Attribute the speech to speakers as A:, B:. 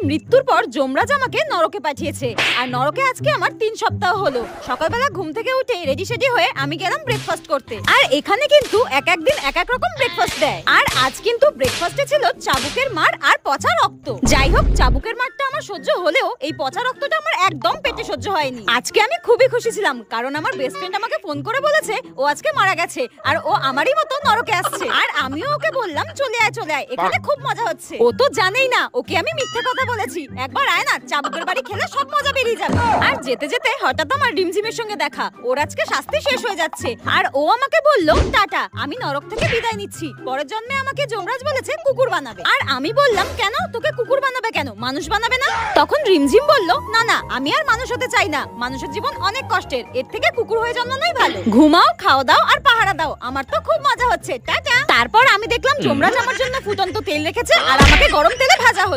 A: মৃত্যুর পর যমরাজ আমাকে নরকে পাঠিয়েছে। আর নরকে আজকে আমার 3 সপ্তাহ হলো। সকালবেলা ঘুম থেকে উঠে রেডি সেডি হয়ে আমি গেলাম ব্রেকফাস্ট করতে। আর এখানে কিন্তু এক এক দিন এক এক রকম ব্রেকফাস্ট দেয়। আর আজ কিন্তু ব্রেকফাস্টে ছিল চাবুকের মার আর পচা রক্ত। যাই হোক, চাবুকের মারটা আমার সহ্য হলেও এই পচা রক্তটা আমার একদম পেটে সহ্য হয়নি। আজকে আমি খুবই খুশি ছিলাম, কারণ আমার বেস্ট ফ্রেন্ড আমাকে ফোন করে বলেছে ও আজকে মারা গেছে আর ও আমারই মতো নরকে আসছে। আর আমিও ওকে বললাম চলে আয় চলে আয়, এখানে খুব মজা হচ্ছে। ও তো জানেই না ওকে আমি মিথ্যে কথা বলেছি। একবার আয় না, চাবুকের বাড়ি খেলে সব মজা বেরিয়ে যাবে। আর যেতে যেতে হঠাৎ আমার রিমঝিমের সঙ্গে দেখা। ওর আজকে শাস্তি শেষ হয়ে যাচ্ছে আর ও আমাকে বলল টাটা, আমি নরক থেকে বিদায় নিচ্ছি। পরের জন্মে আমাকে যমরাজ বলেছে কুকুর বানাবে। আর আমি বললাম কেন, তোকে কুকুর বানাবে কেন, মানুষ বানাবে না? তখন রিমঝিম বলল না না, আমি আর মানুষ হতে চাই না। মানুষের জীবন অনেক কষ্টের, এর থেকে কুকুর হয়ে জন্মানোই ভালো। ঘুমাও, খাওয়া দাও আর পাহারা দাও, আমার তো খুব মজা হচ্ছে, টাটা। তারপর আমি দেখলাম যমরাজ আমার জন্য ফুটন্ত তেল রেখেছে আর আমাকে গরম তেলে ভাজা হলো।